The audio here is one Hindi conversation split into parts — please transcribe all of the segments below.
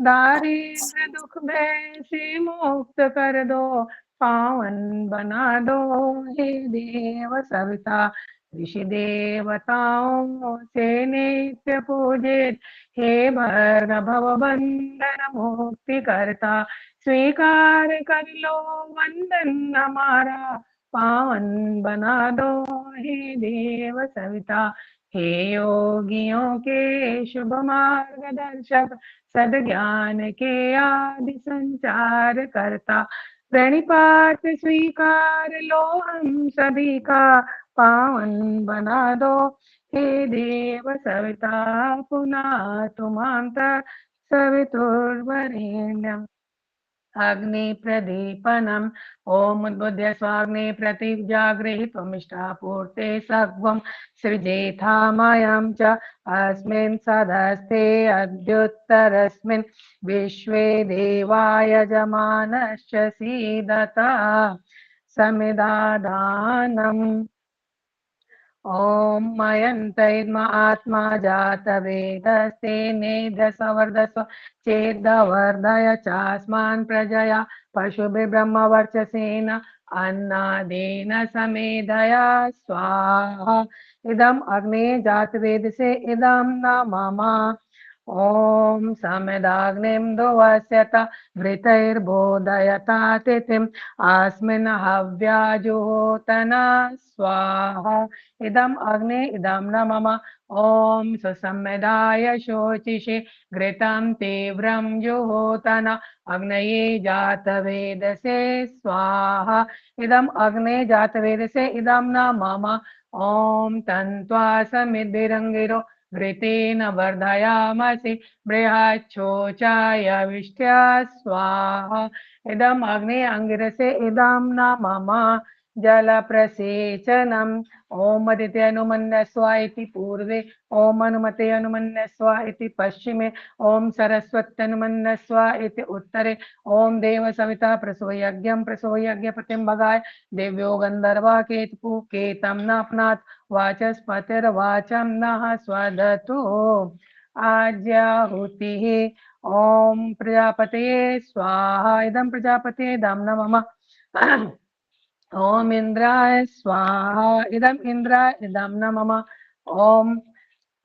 दारिद्र दुख भय से मुक्त कर दो, पावन बना दो हे देव सविता। ऋषि देवताओं से नित्य पूजित, हे भव बंधन मुक्ति करता। स्वीकार कर लो वंदन हमारा, पावन बना दो हे देव सविता। हे योगियों के शुभ मार्गदर्शक, सद्ज्ञान के आदि संचार करता। प्रणिपात स्वीकार लो हम सभी का, पावन बना दो हे देव सविता। पुनः तुमांतर सवितुर्वरेण्यम् अग्नि प्रदीपनम्। ओम उद्बुद्ध्य स्वाग्ने प्रतिजागृहीत्वमिष्टापूर्ते सत्वं सृजेथामयं च अस्मिन् सदस्ते अद्युत्तरस्मिन् विश्वे देवा यजमानश्च सीदता समिदादानम्। ॐ मयन्तैर्म आत्मा जातवेदस्ते नेध्यसवर्धस्व चेद्वर्धय चास्मान् प्रजया पशुभिर्ब्रह्मवर्चसेन अन्नादेन समेधया स्वाहा। इदम् अग्ने जातवेदसे इदं न मम। ॐ समिदाग्निं दुवस्यत घृतैर्बोधयता तिथिम् अस्मिन् हव्याजुहोतना स्वाहा। इदम् अग्ने इदं न मम। ॐ सुसम्यदाय शोचिषे घृतं तीव्रं जुहोतन अग्नये जातवेदसे स्वाहा। इदम् अग्ने जातवेदसे इदं न मम। ॐ तन्त्वा समिद्भिरङ्गिरो घृतेन वर्धयामसि बृहच्छोचाय विष्ट्या स्वाहा। इदम् अग्ने अंगिरसे इदं न मम। जलप्रसेचनम्। ओम अदिते अनुमन्यस्व इति पूर्वे, ओम अनुमते अनुमन्यस्व इति पश्चिमे, ओम सरस्वत्यनुमन्यस्व इति उत्तरे, ओम देव सविता प्रसूयज्ञं प्रसूयज्ञपतिं भगाय देव्यो गन्धर्वा केतु केतं न अपनात् वाचस्पतिर्वाचं नः स्वदतु आज्याहुतिः। ओम प्रजापतये स्वाहा। इदं प्रजापतये इदं न मम। ओम इंद्राय स्वाहा। इदम इंद्राय इदम न मम। ओम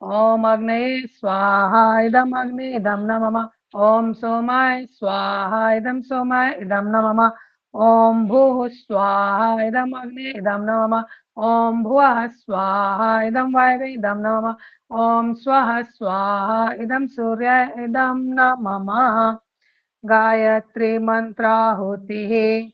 ओम अग्नये स्वाहा। इदम अग्ने इदम न मम। ओम सोमाय स्वाहा। इदम सोमाय इदम न मम। ओम भूः स्वाहा। इदम अग्ने इदम न मम। ओम भुवः स्वाहा। इदम वायवे इदम न मम। ओम स्वः स्वाहा। इदम सूर्याय इदम न मम। गायत्री मंत्राहुतिः।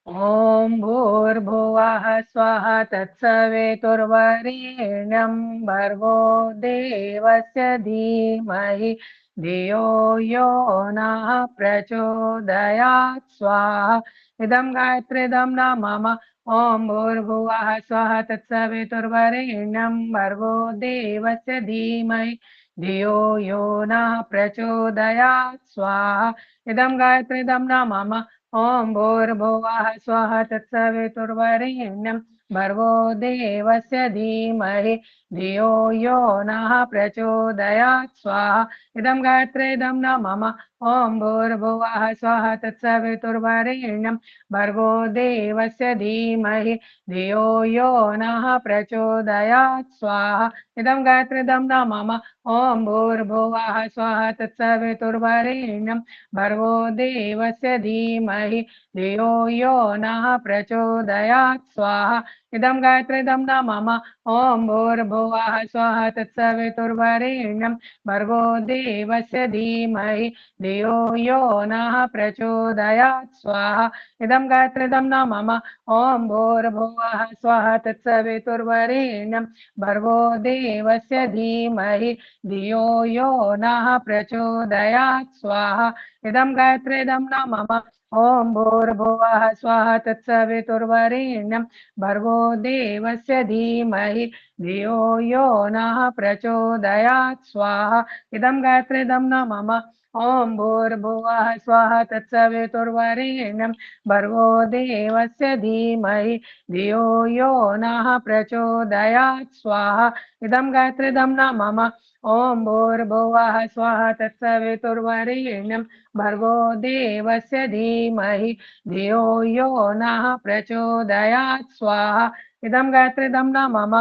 ॐ भूर्भुवः स्वः तत्सवितुर्वरेण्यं भर्गो देवस्य धीमहि धियो यो नः प्रचोदयात् स्वाहा। इदं गायत्रीदं न मम। ॐ भूर्भुवः स्वः तत्सवितुर्वरेण्यं भर्गो देवस्य धीमहि धियो यो नः प्रचोदयात् स्वाहा। इदं गायत्रीदं न मम। ॐ भूर्भुवः स्वः तत्सवितुर्वरेण्यं भर्गो देवस्य धीमहि धियो यो नः प्रचोदयात् स्वाहा। इदं गायत्रीदं न मम। ॐ भूर्भुवः स्वः तत्सवितुर्वरेण्यं भर्गो देवस्य धीमहि धियो यो नः प्रचोदयात् स्वाहा। इदं गायत्रीदं न मम। ॐ भूर्भुवः स्वः तत्सवितुर्वरेण्यं भर्गो देवस्य धीमहि धियो यो नः प्रचोदयात् स्वाहा। इदं गायत्रीदं न मम। ॐ भूर्भुवः स्वः तत्सवितुर्वरेण्यं भर्गो देवस्य धीमहि धियो यो नः प्रचोदयात् स्वाहा। इदं गायत्रीदं न मम। ॐ भूर्भुवः स्वः तत्सवितुर्वरेण्यं भर्गो देवस्य धीमहि धियो यो नः प्रचोदयात् स्वाहा। इदं गायत्रीदं न मम। ॐ भूर्भुवः स्वः तत्सवितुर्वरेण्यं भर्गो देवस्य धीमहि धियो यो नः प्रचोदयात् स्वाहा इदं गायत्रीदं न मम ॐ भूर्भुवः स्वः तत्सवितुर्वरेण्यं भर्गो देवस्य धीमहि धियो यो नः प्रचोदयात् स्वाहा इदं गायत्रीदं न मम ॐ भूर्भुवः स्वः तत्सवितुर्वरेण्यं भर्गो देवस्य धीमहि धियो यो नः प्रचोदयात् स्वाहा इदं गायत्रीदं न मम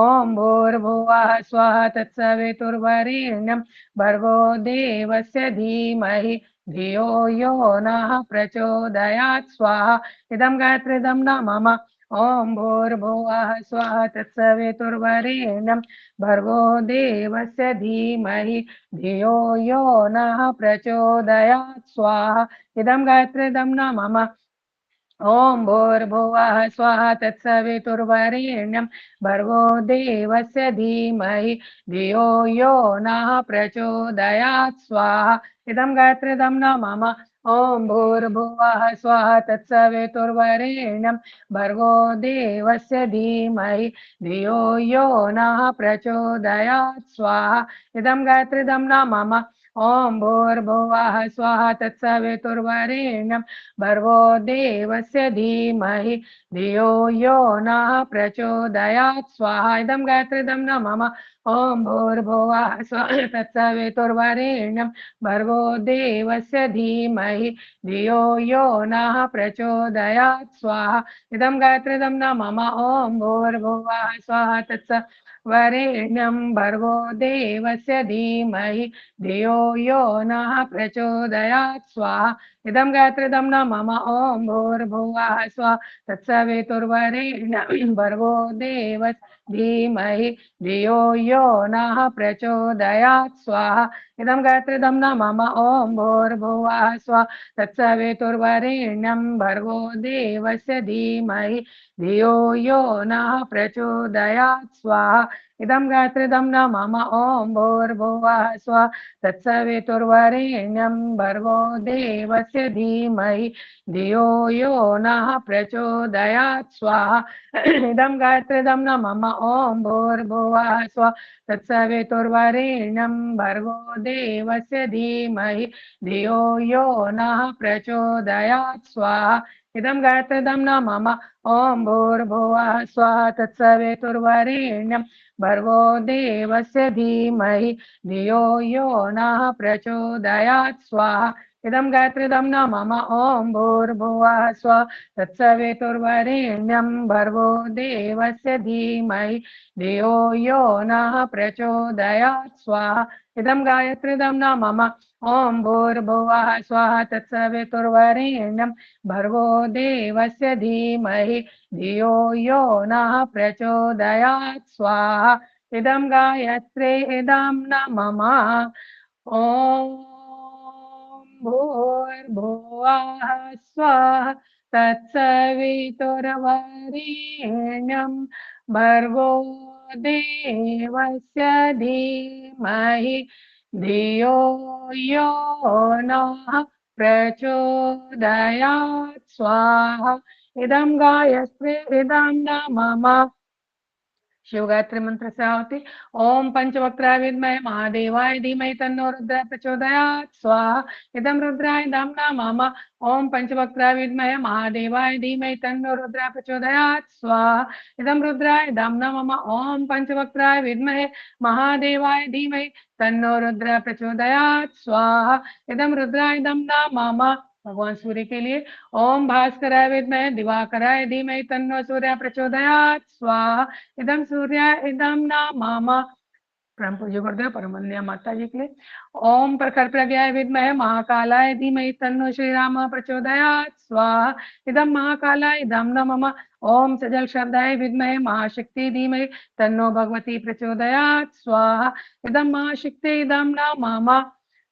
ॐ भूर्भुवः स्वः तत्सवितुर्वरेण्यं भर्गो देवस्य धीमहि धियो यो नः प्रचोदयात् स्वाहा इदं गायत्रीदं न मम ॐ भूर्भुवः स्वः तत्सवितुर्वरेण्यं भर्गो देवस्य धीमहि धियो यो नः प्रचोदयात् स्वाहा इदं गायत्रीदं न मम ॐ भूर्भुवः स्वः तत्सवितुर्वरेण्यं भर्गो देवस्य धीमहि धियो यो नः प्रचोदयात् स्वाहा इदं गायत्रीदं न मम ॐ भूर्भुवः स्वः तत्सवितुर्वरेण्यं भर्गो देवस्य धीमहि धियो यो नः प्रचोदयात् स्वाहा इदं गायत्रीदं न मम ॐ भूर्भुवः स्वः तत्सवितुर्वरेण्यं भर्गो देवस्य धीमहि धियो यो नः प्रचोदयात् स्वाहा इदं गायत्रीदं न मम ॐ भूर्भुवः स्वः तत्सवितुर्वरेण्यं भर्गो देवस्य धीमहि धियो यो नः प्रचोदयात् स्वाहा इदं गायत्रीदं न मम ॐ भूर्भुवः स्वः तत्सवितुर्वरेण्यं भर्गो देवस्य धीमहि धियो यो नः प्रचोदयात् स्वाहा इदं गायत्रीदं न मम ॐ भूर्भुवः स्वः तत्सवितुर्वरेण्यं भर्गो देवस्य धीमहि धियो यो नः प्रचोदयात् स्वाहा इदं गायत्रीदं न मम ॐ भूर्भुवः स्वः तत्सवितुर्वरेण्यं भर्गो देवस्य धीमहि धियो यो नः प्रचोदयात् स्वाहा इदं गायत्रीदं न मम ॐ भूर्भुवः स्वः तत्सवितुर्वरेण्यं भर्गो देवस्य धीमहि धियो यो नः प्रचोदयात् स्वाहा इदं गायत्रीदं न मम ॐ भूर्भुवः स्वः तत्सवितुर्वरेण्यं भर्गो देवस्य धीमहि धियो यो नः प्रचोदयात् स्वाहा इदं गायत्रीदं न मम ॐ भूर्भुवः स्वः तत्सवितुर्वरेण्यं भर्गो देवस्य धीमहि धियो यो नः प्रचोदयात् स्वाहा इदं गायत्रीदं न मम ॐ भूर्भुवः स्वः तत्सवितुर्वरेण्यं भर्गो देवस्य धीमहि धियो यो नः प्रचोदयात् स्वाहा इदं गायत्रीदं न मम ॐ भूर्भुवः स्वः तत्सवितुर्वरेण्यं भर्गो देवस्य धीमहि धियो यो नः प्रचोदयात् स्वाहा इदं गायत्रे इदं न मम ॐ भूर्भुवः स्वः तत्सवितुर्वरेण्यं भर्गो देवस्य धीमहि धियो यो नः प्रचोदयात् स्वाहा इदं गायत्री इदं न मम शिव गायत्री मंत्र से आहुति ओम पंचवक्त्राय विद्महे महादेवाय धीमहि तन्नो रुद्रः प्रचोदयात् स्वाहा इदं रुद्राय धाम्ना मम ओम पंचवक्त्राय विद्महे महादेवाय धीमहि तन्नो रुद्रः प्रचोदयात् स्वाहा इदं रुद्राय धाम्ना मम ओम पंचवक्त्राय विद्महे महादेवाय धीमहि तन्नो रुद्रः प्रचोदयात् स्वाहा इदं रुद्राय धाम्ना मम भगवान सूर्य के लिए ओम भास्कराय विद्महे दिवाकराय धीमहि तन्नो सूर्य प्रचोदयात् स्वाहा इदम सूर्य इदम न मामा परम पूज्य गुरुदेव परमवंदनीय माता जी के लिए ओम प्रखर प्रज्ञाय विद्महे महाकालाय धीमहि तन्नो श्री राम प्रचोदयात् स्वाहा इदम महाकालाय इदम न मम ओम सजल श्रद्धाय विद्महे महाशक्ति धीमहि तन्नो भगवती प्रचोदयात् स्वाहा इदम महाशक्ति इदम न मम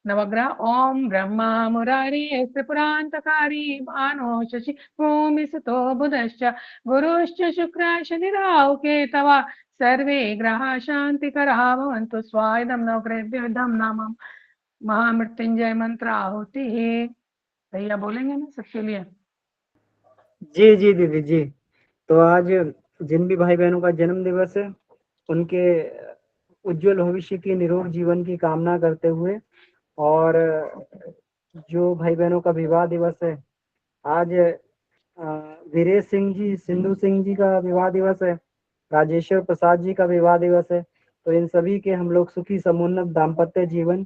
नवग्रह ओम ब्रह्मा मुरारी त्रिपुरांतकारी भानो शशि भूमि सुतो बुधश्च गुरुश्च शुक्र शनिराहु केतवा सर्वे ग्रहा शांतिकरः भवन्तु स्वाइदं नवग्रहेभ्यो इदं नाम महामृत्युंजय मंत्र आहुति भैया बोलेंगे ना सबके लिए जी जी दीदी जी। तो आज जिन भी भाई बहनों का जन्म दिवस है उनके उज्जवल भविष्य की निरोग जीवन की कामना करते हुए, और जो भाई बहनों का विवाह दिवस है आज, वीरेश सिंह जी, सिंधु सिंह जी का विवाह दिवस है, राजेश्वर प्रसाद जी का विवाह दिवस है। तो इन सभी के हम लोग सुखी समुन्नत दाम्पत्य जीवन,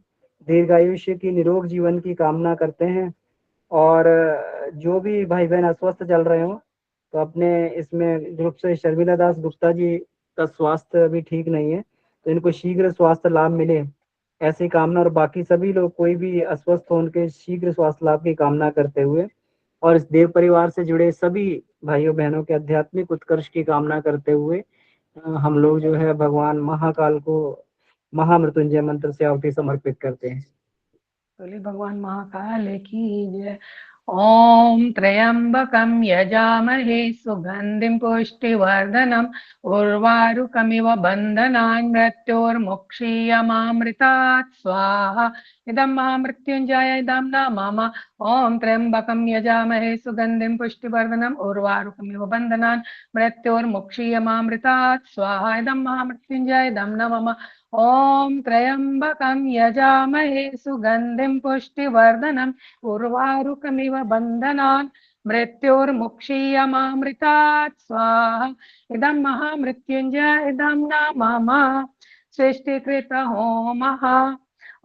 दीर्घायुष्य की निरोग जीवन की कामना करते हैं। और जो भी भाई बहन अस्वस्थ चल रहे हो, तो अपने इसमें ग्रुप से शर्मिला दास गुप्ता जी का स्वास्थ्य अभी ठीक नहीं है, तो इनको शीघ्र स्वास्थ्य लाभ मिले, ऐसी कामना, और बाकी सभी लोग कोई भी अस्वस्थ हो उनके शीघ्र स्वास्थ्य लाभ की कामना करते हुए, और इस देव परिवार से जुड़े सभी भाइयों बहनों के आध्यात्मिक उत्कर्ष की कामना करते हुए हम लोग जो है भगवान महाकाल को महामृत्युंजय मंत्र से आहुति समर्पित करते हैं। बोले भगवान महाकाल की जय। ओम त्र्यंबकं यजामहे सुगंधिं पुष्टिवर्धनम् उर्वारुकमिव बन्धनान् मृत्योर्मुक्षीयमामृतात् स्वाहा। इदं महामृत्युञ्जय इदं न मम। ओम त्र्यंबकं यजामहे सुगंधिं पुष्टिवर्धनम् उर्वारुकमिव बन्धनान् मृत्योर्मुक्षीयमामृतात् स्वाहा। इदं महामृत्युञ्जय इदं न मम। ओम त्र्यंबकं यजामहे सुगंधिं पुष्टिवर्धनम् उर्वारुकमिव बन्धनान् मृत्योर्मुक्षीयमामृतात् स्वाहा। इदं महामृत्युञ्जय इदं न मम। सृष्टिकृत होमः।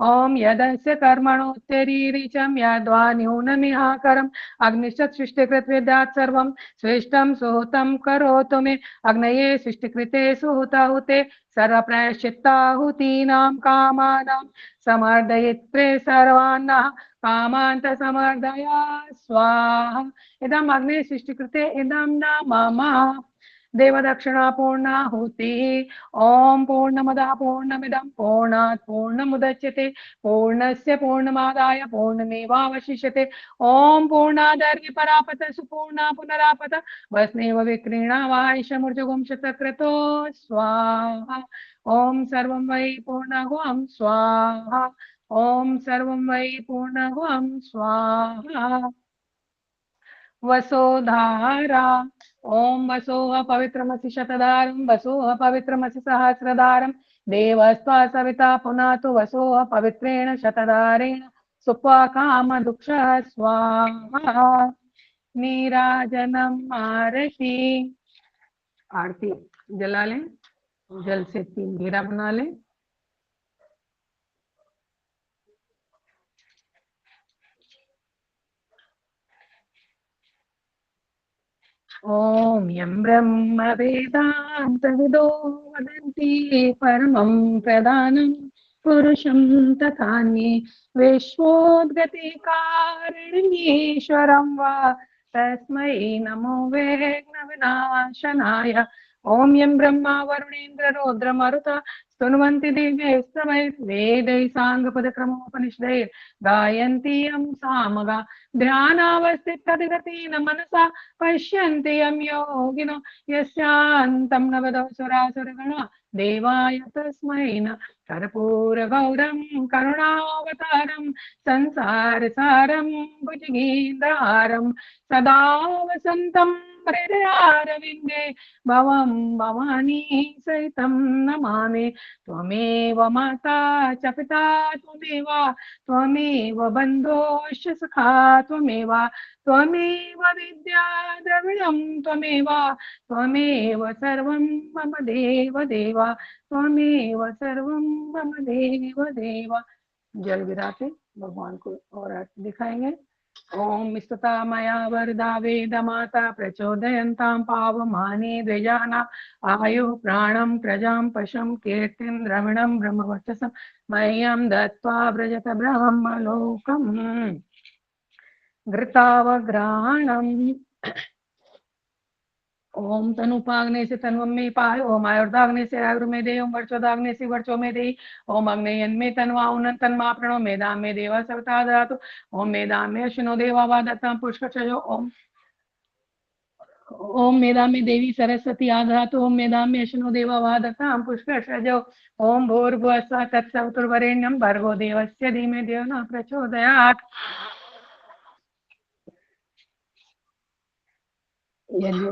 ओम यदस्य कर्मणोत्तरीरिचं यद्वा न्यूनमिहाकरम् अग्निश्च सृष्टिकृत विद्यात् सर्वं श्रेष्ठं सुहृतं करोतु मे। अग्नये सृष्टिकृते सुहृताहुते सर्वप्रायश्चित्ताहुतीनां कामानां समर्दयित्रे सर्वान्नः कामान्त समर्दय स्वाहा। इदम् अग्ने सृष्टिकृते इदं न मम। देवदक्षिणा पूर्णाहुतिः। ओम पूर्णमदः पूर्णमिदं पूर्णात् पूर्णमुदच्यते पूर्णस्य पूर्णमादाय पूर्णमेवावशिष्यते। ओम पूर्णादर्घ्य परापत सुपूर्णा पुनरापत वस्नेव विक्रीणा वायशमुर्जुगुं शतक्रतो स्वाहा। ओम सर्वं वै पूर्णगुं स्वाहा। ओम सर्वं वै पूर्णगुं स्वाहा। वसोधारा। ओम वसोह पवित्रमसि शतधारं वसोह पवित्रमसि सहस्रधारं देवस्त्वा सविता पुनातु वसोह पवित्रेण शतधारेण सुप्वा कामदुक्षः स्वाहा। नीराजनम आरती। आरती जला लें, जल से 3 घेरा बना लें। ओम यं ब्रह्म वेदान्तविदो वदन्ति परमं प्रधानं पुरुषं तथान्ये विश्वोद्गतिकारणीश्वरं वा तस्मै नमो विघ्नविनाशनाय। ओम यं ब्रह्मा वरुणेन्द्र रुद्र मरुता स्तुन्वन्ति दिव्यैस्तवैः वेदैः साङ्गपदक्रमोपनिषदैः गायन्ति यं सामगा ध्यानावस्थितगतेन मनसा पश्यन्ति यं योगिनो यस्यान्तं न विदुः सुरासुरगणा देवाय तस्मै नमः। कर्पूरगौरं करुणावतारं संसारसारं भुजगेन्द्रहारं सदा वसन्तं हृदयारविन्दे भवं भवानी सहितं नमामि। त्वमेव माता च पिता त्वमेव त्वमेव बन्धोश्च सखा त्वमेव त्वमेव विद्या द्रविणं त्वमेव त्वमेव सर्वं मम देव देव त्वमेव सर्वं मम देव देव। जल गिराते भगवान को और आरती दिखाएंगे। ओम स्तुता मया वरदा वेद माता प्रचोदयन्तां पावमाने द्विजाना आयु प्राणं प्रजां पशुं कीर्तिं द्रविणं ब्रह्मवर्चसं मह्यं दत्त्वा व्रजत ब्रह्मलोकम्। घृतावग्रहणम्। ओम तनुपाग्ने से तन्वं में पाय। ओम आयुर्दाग्ने से आयुर्मे दे। ओम वर्चोदाग्ने से वर्चो में दे। ओम अग्नेयन में तन्वा उन्नत तन्मा प्रणो मेदाम में देवा सविता ददातु। ओम मेदाम में अश्विनो देवा वादत्तां पुष्कचयो। ओम मेदाम में देवी सरस्वती आदधातु। ओम मेदाम में अश्विनो देवा वादत्तां पुष्कचयो। ओम भूर्भुवस्सुः तत्सवितुर्वरेण्यं भर्गो देवस्य धीमहि धियो न प्रचोदयात्। यज्ञ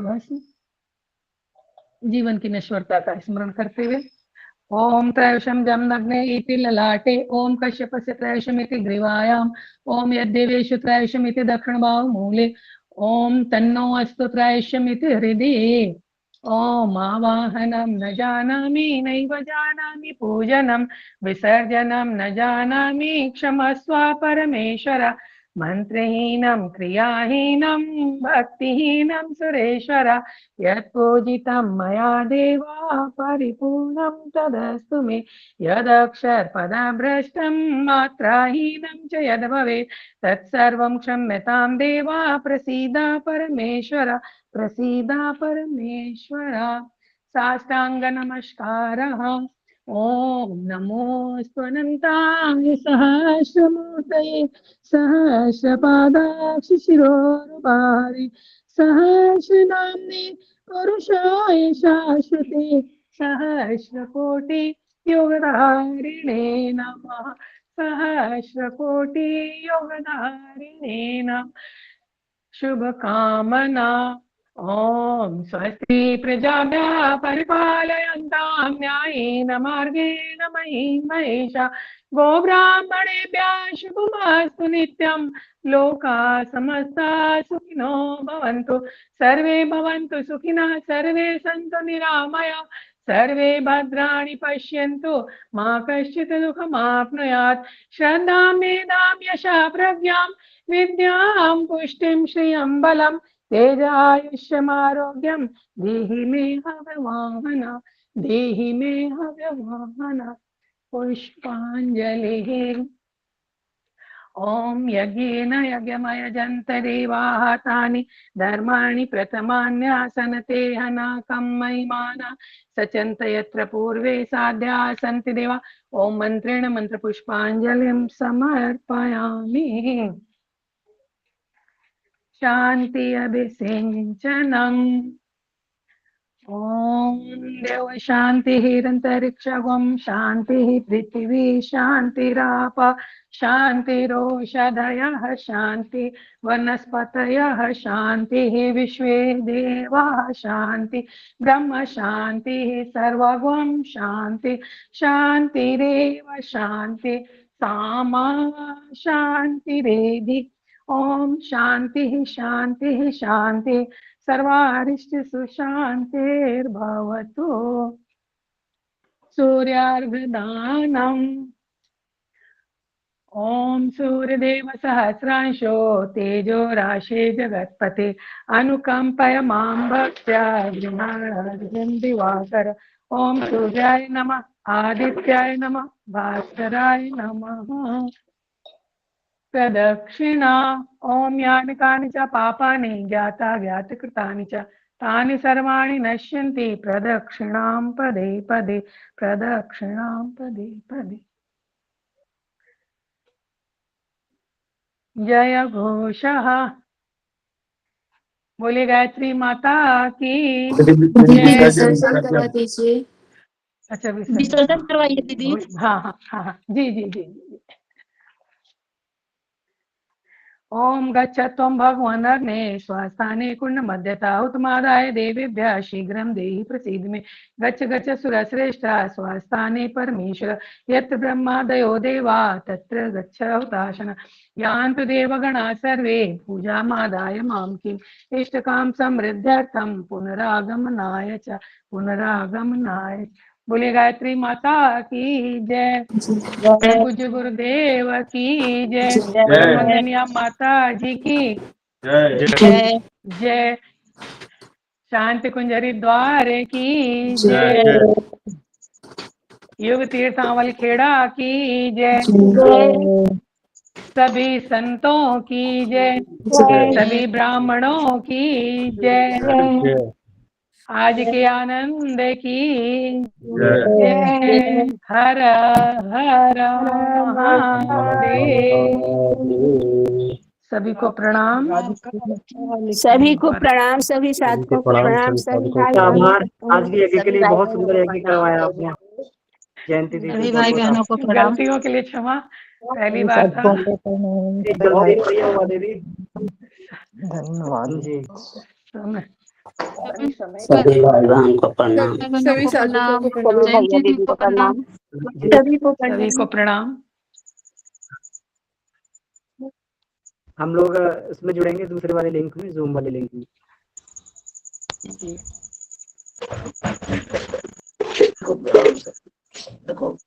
जीवन की नश्वरता का स्मरण करते हुए ओम त्रयोशम जमनग्ने इति ललाटे ओम कश्यपस्य त्रयोशमिति ग्रीवायाम ओम यद्देवेषु त्रयोशमिति दक्षिणबाहुमूले ओम तन्नो अस्तु त्रयोशमिति हृदि ओम आवाहनं न जानामि नैव जानामि पूजनं विसर्जनं न जानामि क्षमस्व परमेश्वर मंत्रहीनं क्रियाहीनं भक्तिहीनं सुरेश्वर यत्पूजितं मया देवा परिपूर्णं तदस्तु मे यदक्षरपदभ्रष्टं मात्राहीनं च यद्भवेत् तत्सर्वं क्षम्यतां देवा प्रसीद परमेश्वर प्रसीद परमेश्वर साष्टांग नमस्कारः ओम नमोऽस्त्वनन्ताय सहस्रमूर्तये सहस्रपादाक्ष शिरोरुबारि सहस्रनाम्ने पुरुषाय शाश्वते सहस्रकोटि योगधारिणे नमः सहस्रकोटि योगधारिणे नमः शुभकामना ओम स्वस्ति प्रजाभ्यः परिपालयन्तां न्यायेन मार्गेण महीं महिषा गोब्राह्मणेभ्यः शुभमस्तु नित्यं लोकाः समस्ताः सुखिनो भवन्तु सुखिनः सर्वे सन्तु निरामया सर्वे भद्राणि पश्यन्तु मा कश्चित् दुःखमाप्नुयात् श्रद्धां मेधां यशः प्रज्ञां विद्यां पुष्टिं श्रियं बलं तेजायुष्यमारोग्यं देहि मे हव्यवाहन देहि मे हव्यवाहन पुष्पाञ्जलिः ओम यज्ञेन यज्ञमयजन्त देवाः तानि धर्माणि प्रथमान्यासनते हनाकं महिमाना सचन्त यत्र पूर्वे साध्याः सन्ति देवा ओम मन्त्रेण मन्त्रपुष्पाञ्जलिं समर्पयामि शांति अभिसिंचनम् ओम देव शांति अंतरिक्षगम शांति पृथिवी शांतिराप शांतिरोषधयः शांति वनस्पतयः शांति विश्वे देवाः शांति ब्रह्म शांति सर्वगम शांति शांतिरेव शांति सामा शांतिरेधि ओम शांति शांति शांति सर्वारिष्टसु शान्तिर्भवतु सूर्यार्घदानम् ओम सूर्यदेव सहस्रांशो तेजो राशे जगत्पते अनुकंपय मां भक्त्या गृहाणं दिवाकर ओम सूर्याय नमः आदित्याय नमः भास्कराय नमः प्रदक्षिणा ओम यानि कानि च पापानि ज्ञाता ज्ञातकृतानि च तानि सर्वाणि नश्यन्ति प्रदक्षिणां पदे पदे प्रदक्षिणां पदे पदे जय घोषः बोले गायत्री माता की विसर्जन करवा दीजिए। अच्छा विसर्जन करवाइए दीदी। हाँ हाँ हाँ हाँ जी जी जी जी ओम गच्छत्वं भगवन्नग्ने स्वस्थाने कुण्डमध्यता उत्तमादाय देवेभ्यः शीघ्रं देहि प्रसीद मे गच्छ गच्छ सुरश्रेष्ठा स्वस्थाने परमेश्वर यत्र ब्रह्मादयो देवा तत्र गच्छ हुताशना यान्तु देवगणाः सर्वे पूजामादाय मां किम् इष्टकां समृद्ध्यर्थं पुनरागमनाय च पुनरागमनाय बोले गायत्री माता की जय पूज्य गुरुदेव की जय वंदनिया माता जी की जय जय शांति कुंजरी द्वार की जय युग तीर्थावल खेड़ा की जय सभी संतों की जय सभी ब्राह्मणों की जय आज के आनंद की जय हर हर महादेव सभी को प्रणाम सभी को प्रणाम सभी साथियों को प्रणाम सभी भाई आभार आज के यज्ञ के लिए बहुत सुंदर यज्ञ करवाया आपने जयंती दीदी सभी भाई बहनों को प्रणाम गलतियों के लिए क्षमा पहली बार था जल्दी बढ़िया हुआ दीदी धन्यवाद जी सभी भाई बहन को प्रणाम। सभी साधुओं को प्रणाम। भैया दीदी को प्रणाम। सभी को सभी को प्रणाम। हम लोग इसमें जुड़ेंगे दूसरे वाले लिंक में, जूम वाले लिंक में। देखो